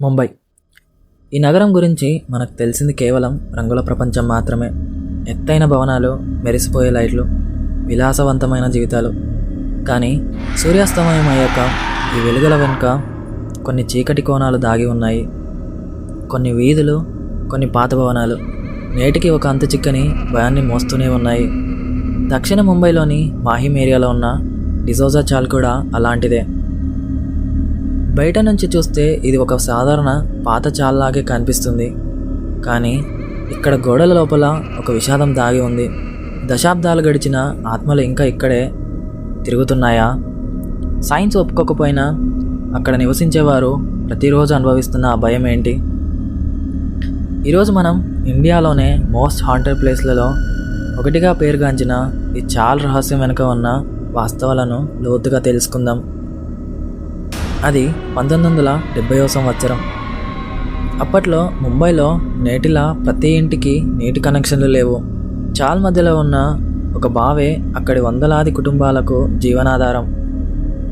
ముంబై. ఈ నగరం గురించి మనకు తెలిసింది కేవలం రంగుల ప్రపంచం మాత్రమే. ఎత్తైన భవనాలు, మెరిసిపోయే లైట్లు, విలాసవంతమైన జీవితాలు. కానీ సూర్యాస్తమయం అయ్యాక ఈ వెలుగుల వెనుక కొన్ని చీకటి కోణాలు దాగి ఉన్నాయి. కొన్ని వీధులు, కొన్ని పాత భవనాలు నేటికి ఒక అంతు చిక్కని భయాన్ని మోస్తూనే ఉన్నాయి. దక్షిణ ముంబైలోని మాహిమ్ ఏరియాలో ఉన్న డిజోజా చాల్ కూడా అలాంటిదే. బయట నుంచి చూస్తే ఇది ఒక సాధారణ పాత చాల్లాగే కనిపిస్తుంది. కానీ ఇక్కడ గోడల లోపల ఒక విషాదం దాగి ఉంది. దశాబ్దాలు గడిచిన ఆత్మలు ఇంకా ఇక్కడే తిరుగుతున్నాయా? సైన్స్ ఒప్పుకోకపోయినా అక్కడ నివసించేవారు ప్రతిరోజు అనుభవిస్తున్న ఆ భయం ఏంటి? ఈరోజు మనం ఇండియాలోనే మోస్ట్ హాంటెడ్ ప్లేస్లలో ఒకటిగా పేరుగాంచిన ఈ చాల్ రహస్యం వెనుక ఉన్న వాస్తవాలను లోతుగా తెలుసుకుందాం. అది 1970వ సంవత్సరం. అప్పట్లో ముంబైలో నేటిలా ప్రతి ఇంటికి నీటి కనెక్షన్లు లేవు. చాల్ మధ్యలో ఉన్న ఒక బావే అక్కడి వందలాది కుటుంబాలకు జీవనాధారం.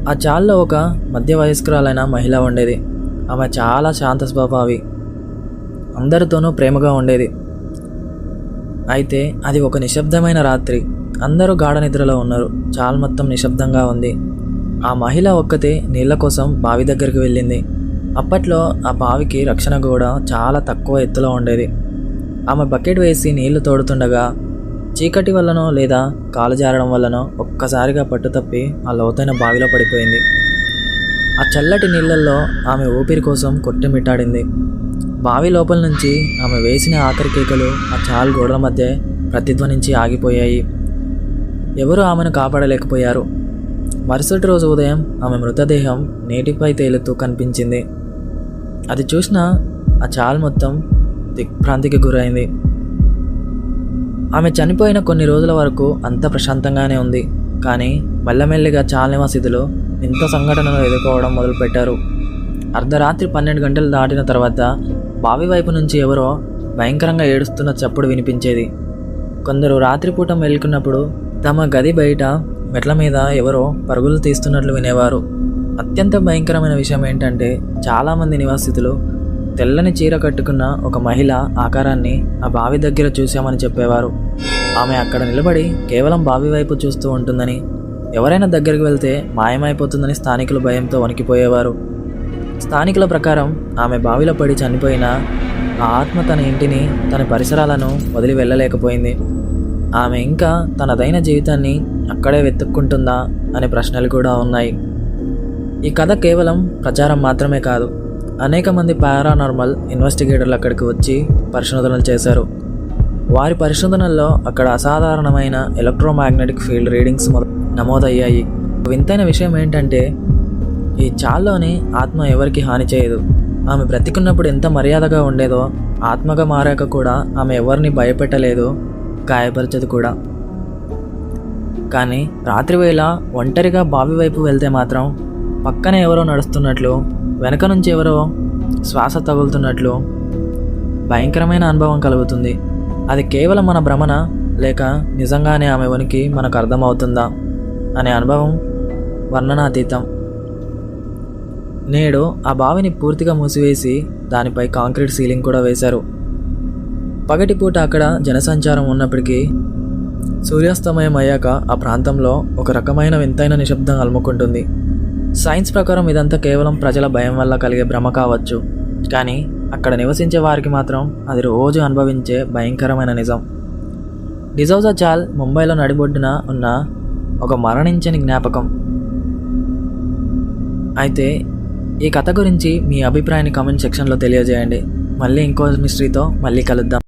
ఆ చాల్లో ఒక మధ్య వయస్కురాలైన మహిళ ఉండేది. ఆమె చాలా శాంత స్వభావి, అందరితోనూ ప్రేమగా ఉండేది. అయితే అది ఒక నిశ్శబ్దమైన రాత్రి. అందరూ గాఢ నిద్రలో ఉన్నారు. చాల్ మొత్తం నిశ్శబ్దంగా ఉంది. ఆ మహిళ ఒక్కతే నీళ్ల కోసం బావి దగ్గరికి వెళ్ళింది. అప్పట్లో ఆ బావికి రక్షణ గోడ చాలా తక్కువ ఎత్తులో ఉండేది. ఆమె బకెట్ వేసి నీళ్లు తోడుతుండగా చీకటి వల్లనో లేదా కాలు జారడం వల్లనో ఒక్కసారిగా పట్టుతప్పి ఆ లోతైన బావిలో పడిపోయింది. ఆ చల్లటి నీళ్లలో ఆమె ఊపిరి కోసం కొట్టుమిట్టాడింది. బావి లోపల నుంచి ఆమె వేసిన ఆఖరి కేకలు ఆ చాల్ గోడల మధ్య ప్రతిధ్వనించి ఆగిపోయాయి. ఎవరూ ఆమెను కాపాడలేకపోయారు. మరుసటి రోజు ఉదయం ఆమె మృతదేహం నీటిపై తేలుతూ కనిపించింది. అది చూసిన ఆ చాల్ మొత్తం దిగ్భ్రాంతికి గురైంది. ఆమె చనిపోయిన కొన్ని రోజుల వరకు అంత ప్రశాంతంగానే ఉంది. కానీ మెల్లమెల్లిగా చాల్ నివాసితులు ఇంత సంఘటనలు ఎదుర్కోవడం మొదలుపెట్టారు. అర్ధరాత్రి 12 గంటలు దాటిన తర్వాత బావి వైపు నుంచి ఎవరో భయంకరంగా ఏడుస్తున్న చప్పుడు వినిపించేది. కొందరు రాత్రిపూట మేల్కొన్నప్పుడు తమ గది బయట మెట్ల మీద ఎవరో పరుగులు తీస్తున్నట్లు వినేవారు. అత్యంత భయంకరమైన విషయం ఏంటంటే చాలామంది నివాసితులు తెల్లని చీర కట్టుకున్న ఒక మహిళ ఆకారాన్ని ఆ బావి దగ్గర చూశామని చెప్పేవారు. ఆమె అక్కడ నిలబడి కేవలం బావి వైపు చూస్తూ ఉంటుందని, ఎవరైనా దగ్గరికి వెళ్తే మాయమైపోతుందని స్థానికులు భయంతో వణికిపోయేవారు. స్థానికుల ప్రకారం ఆమె బావిలో పడి చనిపోయిన ఆ ఆత్మ తన ఇంటిని, తన పరిసరాలను వదిలి వెళ్ళలేకపోయింది. ఆమె ఇంకా తనదైన జీవితాన్ని అక్కడే వెతుక్కుంటుందా అనే ప్రశ్నలు కూడా ఉన్నాయి. ఈ కథ కేవలం ప్రచారం మాత్రమే కాదు. అనేక మంది పారానార్మల్ ఇన్వెస్టిగేటర్లు అక్కడికి వచ్చి పరిశోధనలు చేశారు. వారి పరిశోధనల్లో అక్కడ అసాధారణమైన ఎలక్ట్రోమాగ్నెటిక్ ఫీల్డ్ రీడింగ్స్ నమోదయ్యాయి. వింతైన విషయం ఏంటంటే ఈ చాల్లోని ఆత్మ ఎవరికి హాని చేయదు. ఆమె బ్రతికున్నప్పుడు ఎంత మర్యాదగా ఉండేదో ఆత్మగా మారాక కూడా ఆమె ఎవరిని భయపెట్టలేదు, గాయపరచదు కూడా. కానీ రాత్రివేళ ఒంటరిగా బావి వైపు వెళ్తే మాత్రం పక్కనే ఎవరో నడుస్తున్నట్లు, వెనక నుంచి ఎవరో శ్వాస తగులుతున్నట్లు భయంకరమైన అనుభవం కలుగుతుంది. అది కేవలం మన భ్రమణ లేక నిజంగానే ఆమె ఉనికి మనకు అర్థమవుతుందా అనే అనుభవం వర్ణనాతీతం. నేడు ఆ బావిని పూర్తిగా మూసివేసి దానిపై కాంక్రీట్ సీలింగ్ కూడా వేశారు. పగటిపూట అక్కడ జనసంచారం ఉన్నప్పటికీ సూర్యాస్తమయం అయ్యాక ఆ ప్రాంతంలో ఒక రకమైన వింతైన నిశ్శబ్దం అలుముకుంటుంది. సైన్స్ ప్రకారం ఇదంతా కేవలం ప్రజల భయం వల్ల కలిగే భ్రమ కావచ్చు. కానీ అక్కడ నివసించే వారికి మాత్రం అది రోజు అనుభవించే భయంకరమైన నిజం. డిజోజా చాల్ ముంబైలో నడిబొడ్డున ఉన్న ఒక మరణించని జ్ఞాపకం. అయితే ఈ కథ గురించి మీ అభిప్రాయాన్ని కామెంట్ సెక్షన్లో తెలియజేయండి. మళ్ళీ ఇంకో మిస్టరీతో మళ్ళీ కలుద్దాం.